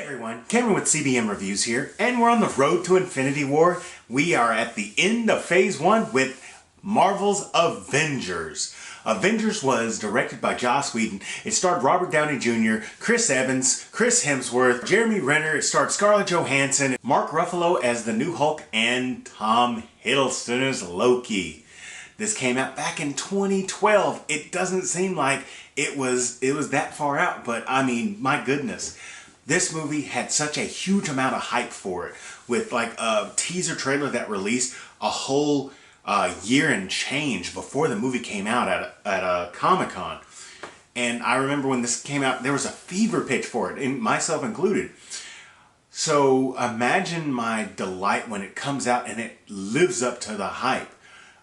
everyone, Cameron with CBM Reviews here, and we're on the road to Infinity War. We are at the end of Phase 1 with Marvel's Avengers. Avengers was directed by Joss Whedon. It starred Robert Downey Jr., Chris Evans, Chris Hemsworth, Jeremy Renner. It starred Scarlett Johansson, Mark Ruffalo as the new Hulk, and Tom Hiddleston as Loki. This came out back in 2012. It doesn't seem like it was that far out, but I mean, my goodness. This movie had such a huge amount of hype for it, with like a teaser trailer that released a whole year and change before the movie came out at Comic-Con. And I remember when this came out, there was a fever pitch for it, and myself included. So imagine my delight when it comes out and it lives up to the hype.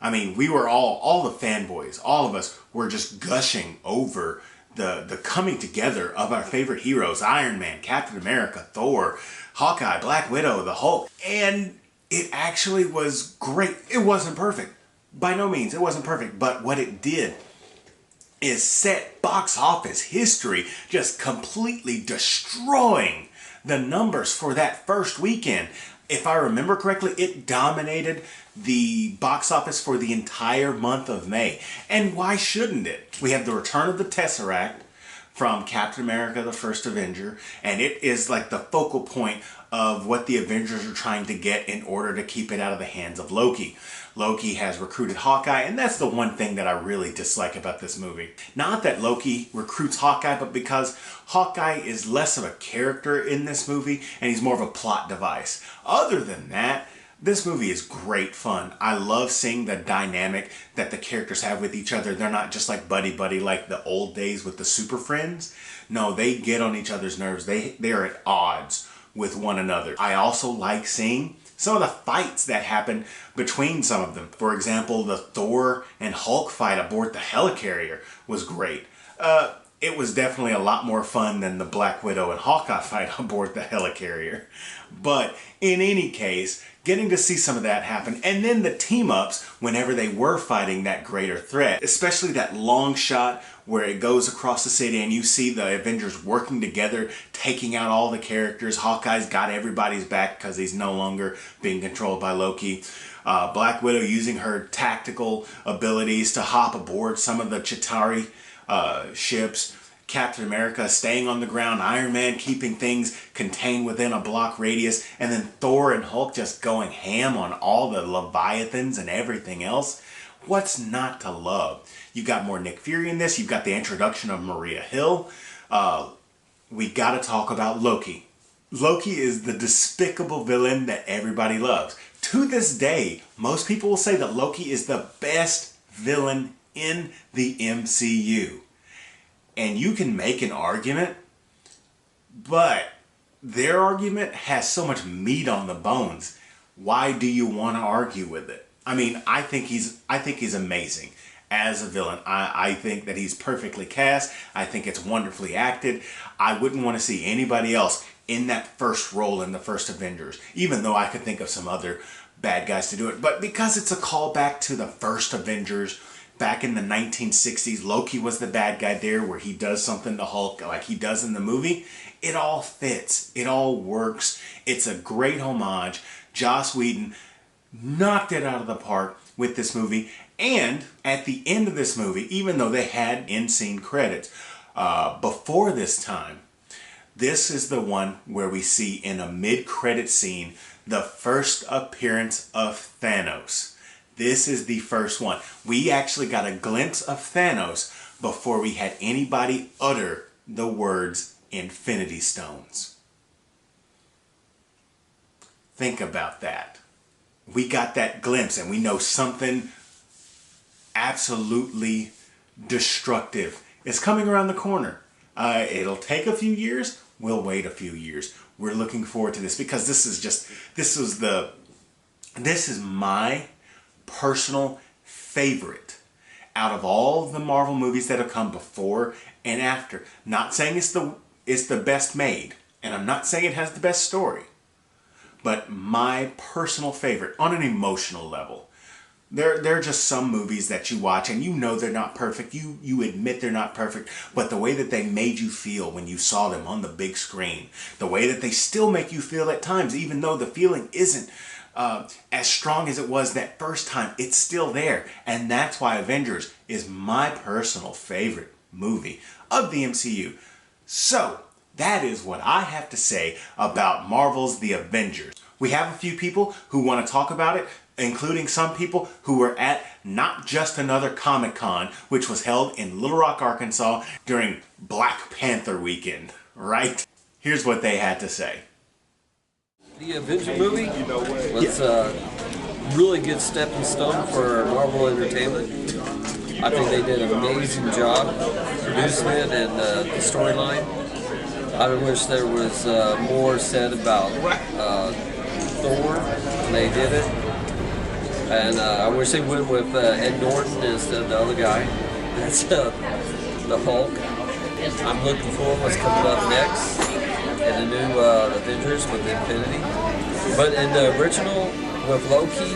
I mean, we were all the fanboys, all of us were just gushing over the coming together of our favorite heroes: Iron Man, Captain America, Thor, Hawkeye, Black Widow, the Hulk. And it actually was great. It wasn't perfect. By no means, it wasn't perfect. But what it did is set box office history, just completely destroying the numbers for that first weekend. If I remember correctly, it dominated the box office for the entire month of May. And why shouldn't it? We have the return of the Tesseract from Captain America, the First Avenger, and it is like the focal point of what the Avengers are trying to get in order to keep it out of the hands of Loki. Loki has recruited Hawkeye, and that's the one thing that I really dislike about this movie. Not that Loki recruits Hawkeye, but because Hawkeye is less of a character in this movie, and he's more of a plot device. Other than that, this movie is great fun. I love seeing the dynamic that the characters have with each other. They're not just like buddy-buddy like the old days with the Super Friends. No, they get on each other's nerves. They are at odds with one another. I also like seeing some of the fights that happen between some of them. For example, the Thor and Hulk fight aboard the Helicarrier was great. It was definitely a lot more fun than the Black Widow and Hawkeye fight aboard the Helicarrier. But in any case, getting to see some of that happen, and then the team-ups whenever they were fighting that greater threat, especially that long shot where it goes across the city and you see the Avengers working together, taking out all the characters. Hawkeye's got everybody's back because he's no longer being controlled by Loki. Black Widow using her tactical abilities to hop aboard some of the Chitauri ships. Captain America staying on the ground, Iron Man keeping things contained within a block radius, and then Thor and Hulk just going ham on all the Leviathans and everything else. What's not to love? You've got more Nick Fury in this. You've got the introduction of Maria Hill. We got to talk about Loki. Loki is the despicable villain that everybody loves. To this day, most people will say that Loki is the best villain in the MCU. And you can make an argument, but their argument has so much meat on the bones. Why do you want to argue with it? I mean, I think he's amazing as a villain. I think that he's perfectly cast. I think it's wonderfully acted. I wouldn't want to see anybody else in that first role in the first Avengers, even though I could think of some other bad guys to do it. But because it's a callback to the first Avengers, back in the 1960s, Loki was the bad guy there, where he does something to Hulk like he does in the movie. It all fits. It all works. It's a great homage. Joss Whedon knocked it out of the park with this movie. And at the end of this movie, even though they had end-scene credits, before this time, this is the one where we see in a mid-credit scene the first appearance of Thanos. This is the first one. We actually got a glimpse of Thanos before we had anybody utter the words Infinity Stones. Think about that. We got that glimpse, and we know something absolutely destructive is coming around the corner. It'll take a few years. We'll wait a few years. We're looking forward to this because this is my personal favorite out of all the Marvel movies that have come before and after. Not saying it's the best made, and I'm not saying it has the best story, but my personal favorite on an emotional level. There are just some movies that you watch and you know they're not perfect. You admit they're not perfect, but the way that they made you feel when you saw them on the big screen, the way that they still make you feel at times, even though the feeling isn't as strong as it was that first time, it's still there. And that's why Avengers is my personal favorite movie of the MCU. So, that is what I have to say about Marvel's The Avengers. We have a few people who want to talk about it, including some people who were at Not Just Another Comic-Con, which was held in Little Rock, Arkansas during Black Panther weekend, right? Here's what they had to say. The Avenger movie was a really good stepping stone for Marvel Entertainment. I think they did an amazing job producing it and the storyline. I wish there was more said about Thor when they did it. And I wish they went with Ed Norton instead of the other guy. That's the Hulk. I'm looking forward to what's coming up next in the new Avengers with Infinity. But in the original with Loki,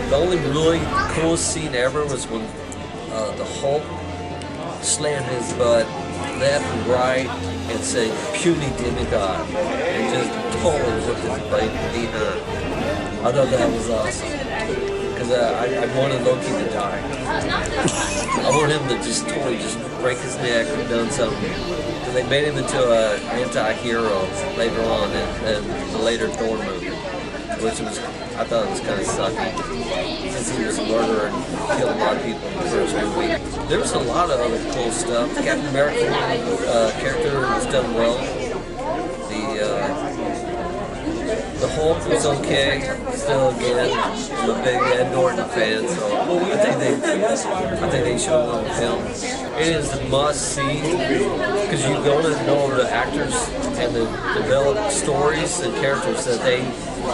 the only really coolest scene ever was when the Hulk slammed his butt left and right and said, "Puny demigod," and just totally whipped his behind. I thought that was awesome. Because I wanted Loki to die. I wanted him to just totally just break his neck or done something. And they made him into an anti-hero later on in the later Thor movie, which was, I thought it was kind of sucky, since he was a murderer and killed a lot of people in the first movie. There was a lot of other cool stuff. Captain America character was done well. The Hulk was okay. Still, again, I'm a big Ed Norton fan, so I think they should have won the film. It is a must-see because you go to know the actors and the developed stories and characters that they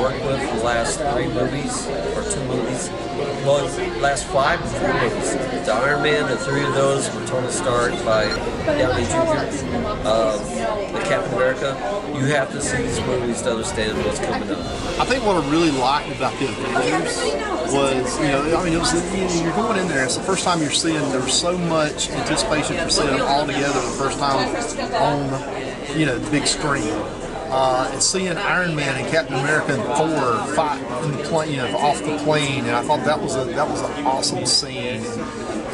worked with the last 3 movies or 2 movies. Well, last 5 or 4 movies. The Iron Man, the 3 of those were Tony Stark by Downey Jr. The Captain America. You have to see these movies to understand what's coming up. I think what I really liked about the Avengers was, it was, you're going in there, it's the first time you're seeing, there was so much anticipation for seeing them all together the first time on, the big screen. And seeing Iron Man and Captain America and Thor fight in the plane, off the plane, and I thought that was an awesome scene,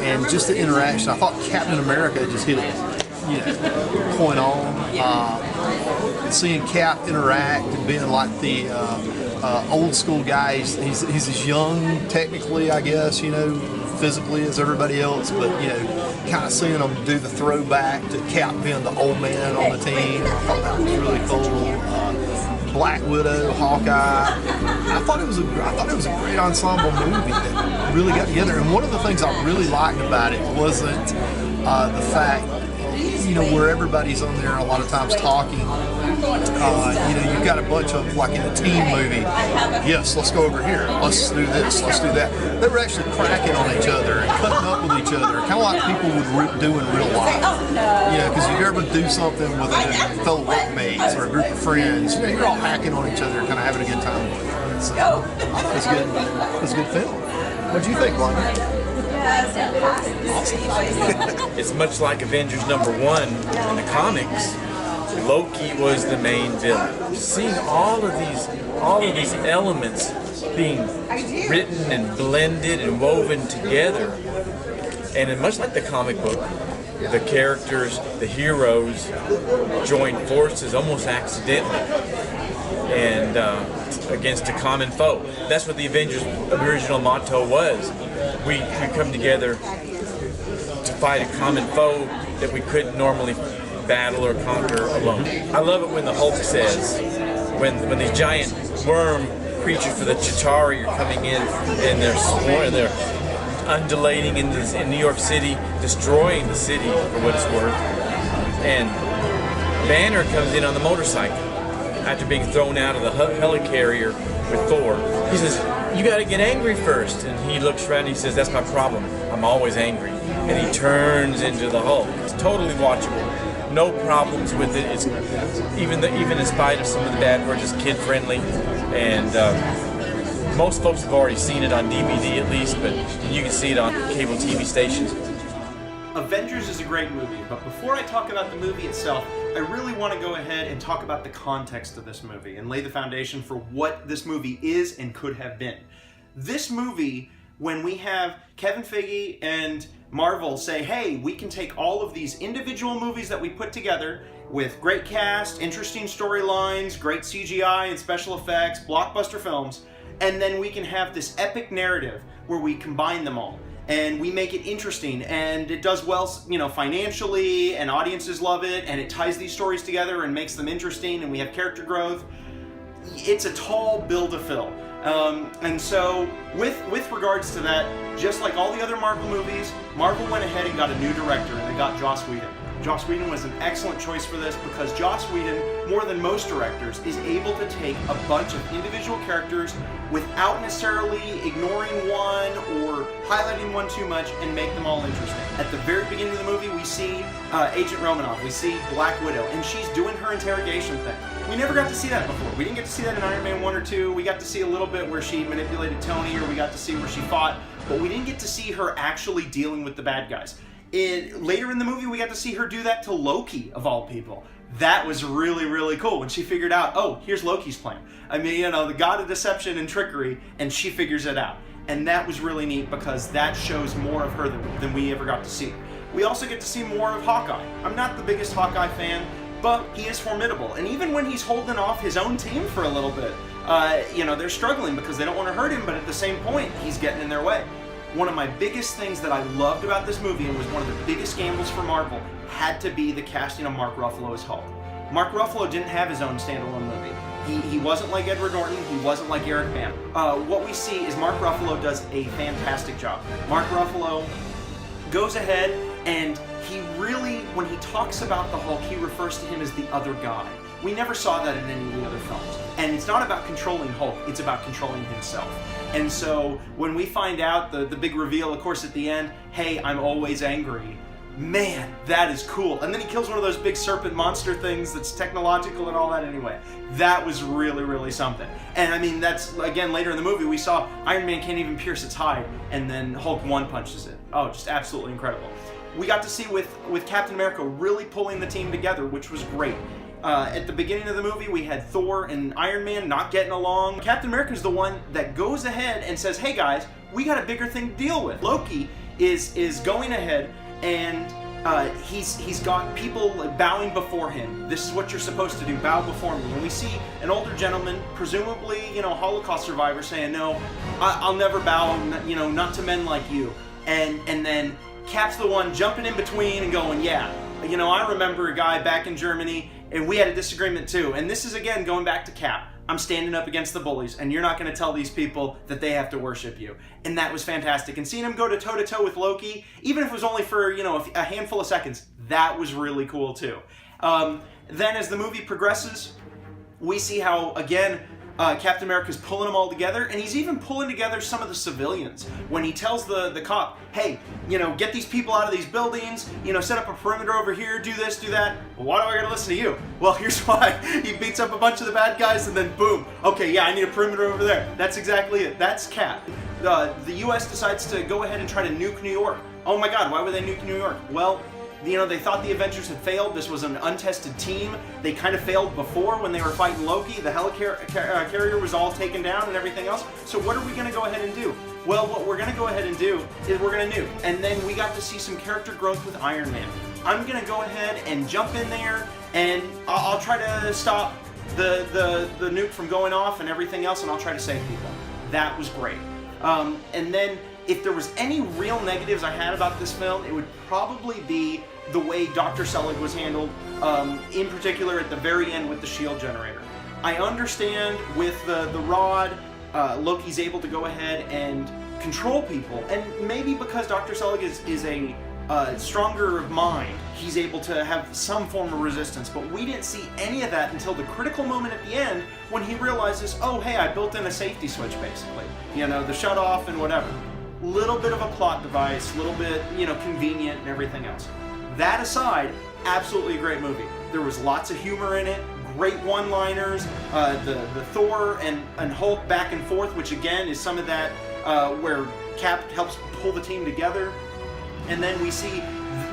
and just the interaction. I thought Captain America just hit it, point on. And seeing Cap interact and being like the old school guy, he's as young technically, I guess, physically as everybody else, but kind of seeing him do the throwback to Cap being the old man on the team. I thought that was really cool. Black Widow, Hawkeye. I thought it was a great ensemble movie that really got together. And one of the things I really liked about it wasn't the fact, where everybody's on there a lot of times talking. You've got a bunch of, like in a team movie, yes, let's go over here, let's do this, let's do that. They were actually cracking on each other and cutting up with each other, kind of like people would do in real life. Because you ever do something with a fellow workmates or a group of friends, you're all hacking on each other, kind of having a good time. So, I thought it was good. It was a good film. What do you think, Lonnie? It's much like Avengers #1 in the comics. Loki was the main villain. Seeing all of these elements being written and blended and woven together, and much like the comic book, the characters, the heroes, join forces almost accidentally and against a common foe. That's what the Avengers' original motto was. We come together to fight a common foe that we couldn't normally battle or conquer alone. I love it when the Hulk says, when these giant worm creatures for the Chitauri are coming in and they're undulating in New York City, destroying the city for what it's worth. And Banner comes in on the motorcycle after being thrown out of the Helicarrier with Thor. He says, "You got to get angry first." And he looks around and he says, "That's my problem. I'm always angry." And he turns into the Hulk. It's totally watchable. No problems with it. It's even in spite of some of the bad words, it's kid friendly, and most folks have already seen it on DVD at least, but you can see it on cable TV stations. Avengers is a great movie, but before I talk about the movie itself, I really want to go ahead and talk about the context of this movie and lay the foundation for what this movie is and could have been. This movie, when we have Kevin Feige and Marvel say, hey, we can take all of these individual movies that we put together with great cast, interesting storylines, great CGI and special effects, blockbuster films, and then we can have this epic narrative where we combine them all. And we make it interesting, and it does well, you know, financially, and audiences love it, and it ties these stories together and makes them interesting, and we have character growth. It's a tall bill to fill. And so, with regards to that, just like all the other Marvel movies, Marvel went ahead and got a new director, and they got Joss Whedon. Joss Whedon was an excellent choice for this because Joss Whedon, more than most directors, is able to take a bunch of individual characters without necessarily ignoring one or highlighting one too much and make them all interesting. At the very beginning of the movie, we see Agent Romanoff, we see Black Widow, and she's doing her interrogation thing. We never got to see that before. We didn't get to see that in Iron Man 1 or 2. We got to see a little bit where she manipulated Tony, or we got to see where she fought, but we didn't get to see her actually dealing with the bad guys. Later in the movie, we got to see her do that to Loki, of all people. That was really, really cool when she figured out, oh, here's Loki's plan. I mean, you know, the god of deception and trickery, and she figures it out. And that was really neat because that shows more of her than we ever got to see. We also get to see more of Hawkeye. I'm not the biggest Hawkeye fan, but he is formidable. And even when he's holding off his own team for a little bit, you know, they're struggling because they don't want to hurt him, but at the same point, he's getting in their way. One of my biggest things that I loved about this movie, and was one of the biggest gambles for Marvel, had to be the casting of Mark Ruffalo as Hulk. Mark Ruffalo didn't have his own standalone movie. He wasn't like Edward Norton, he wasn't like Eric Bana. What we see is Mark Ruffalo does a fantastic job. Mark Ruffalo goes ahead and he really, when he talks about the Hulk, he refers to him as the other guy. We never saw that in any of the other films. And it's not about controlling Hulk, it's about controlling himself. And so when we find out the big reveal, of course, at the end, hey, I'm always angry. Man, that is cool. And then he kills one of those big serpent monster things that's technological and all that anyway. That was really, really something. And I mean, that's, again, later in the movie, we saw Iron Man can't even pierce its hide, and then Hulk one-punches it. Oh, just absolutely incredible. We got to see with Captain America really pulling the team together, which was great. At the beginning of the movie, we had Thor and Iron Man not getting along. Captain America's the one that goes ahead and says, hey guys, we got a bigger thing to deal with. Loki is going ahead and he's got people bowing before him. This is what you're supposed to do, bow before me. And we see an older gentleman, presumably, you know, Holocaust survivor, saying, no, I'll never bow, you know, not to men like you. And then Cap's the one jumping in between and going, yeah, you know, I remember a guy back in Germany, and we had a disagreement too. And this is, again, going back to Cap. I'm standing up against the bullies, and you're not going to tell these people that they have to worship you. And that was fantastic. And seeing him go to toe-to-toe with Loki, even if it was only for, you know, a handful of seconds, that was really cool too. Then as the movie progresses, we see how, again, Captain America's pulling them all together, and he's even pulling together some of the civilians. When he tells the cop, hey, you know, get these people out of these buildings, you know, set up a perimeter over here, do this, do that. Well, why do I gotta listen to you? Well, here's why. He beats up a bunch of the bad guys, and then boom, okay, yeah, I need a perimeter over there. That's exactly it. That's Cap. The U.S. decides to go ahead and try to nuke New York. Oh my God, why would they nuke New York? Well, you know, they thought the Avengers had failed. This was an untested team. They kind of failed before when they were fighting Loki. The Helicarrier was all taken down and everything else. So what are we going to go ahead and do? Well, what we're going to go ahead and do is we're going to nuke. And then we got to see some character growth with Iron Man. I'm going to go ahead and jump in there, and I'll try to stop the nuke from going off and everything else, and I'll try to save people. That was great. And then if there was any real negatives I had about this film, it would probably be the way Dr. Selig was handled, in particular at the very end with the shield generator. I understand with the rod, Loki's able to go ahead and control people, and maybe because Dr. Selig is a stronger mind, he's able to have some form of resistance, but we didn't see any of that until the critical moment at the end when he realizes, oh hey, I built in a safety switch basically. You know, the shut off and whatever. Little bit of a plot device, little bit, you know, convenient and everything else. That aside, absolutely a great movie. There was lots of humor in it, great one-liners, the Thor and Hulk back and forth, which again is some of that where Cap helps pull the team together. And then we see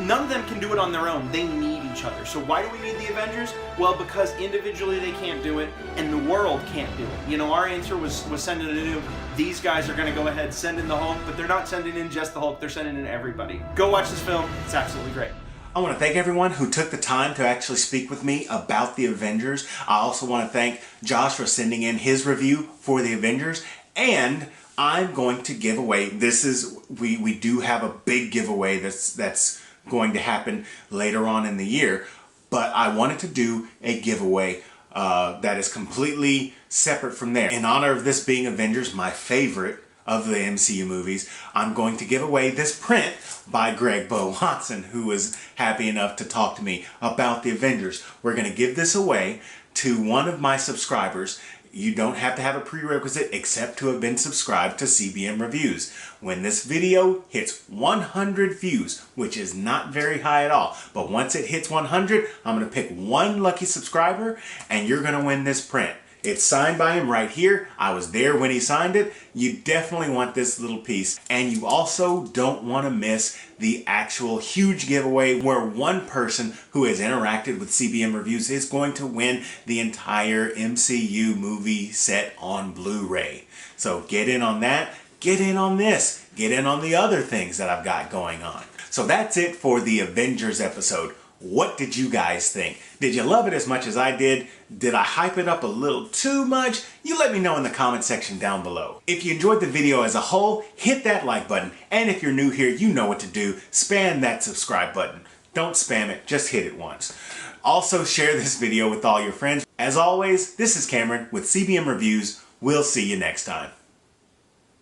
none of them can do it on their own. They need each other. So why do we need the Avengers? Well, because individually they can't do it, and the world can't do it. You know, our answer was sending in a new. These guys are going to go ahead, send in the Hulk, but they're not sending in just the Hulk. They're sending in everybody. Go watch this film. It's absolutely great. I want to thank everyone who took the time to actually speak with me about the Avengers. I also want to thank Josh for sending in his review for the Avengers. And I'm going to give away, we do have a big giveaway that's going to happen later on in the year. But I wanted to do a giveaway that is completely separate from there. In honor of this being Avengers, my favorite of the MCU movies, I'm going to give away this print by Greg Bo Watson, who was happy enough to talk to me about the Avengers. We're going to give this away to one of my subscribers. You don't have to have a prerequisite except to have been subscribed to CBM Reviews. When this video hits 100 views, which is not very high at all, but once it hits 100, I'm going to pick one lucky subscriber and you're going to win this print. It's signed by him right here. I was there when he signed it. You definitely want this little piece. And you also don't want to miss the actual huge giveaway where one person who has interacted with CBM Reviews is going to win the entire MCU movie set on Blu-ray. So get in on that. Get in on this. Get in on the other things that I've got going on. So that's it for the Avengers episode. What did you guys think? Did you love it as much as I did? Did I hype it up a little too much? You let me know in the comment section down below. If you enjoyed the video as a whole, hit that like button. And if you're new here, you know what to do. Spam that subscribe button. Don't spam it, just hit it once. Also share this video with all your friends. As always, this is Cameron with CBM Reviews. We'll see you next time.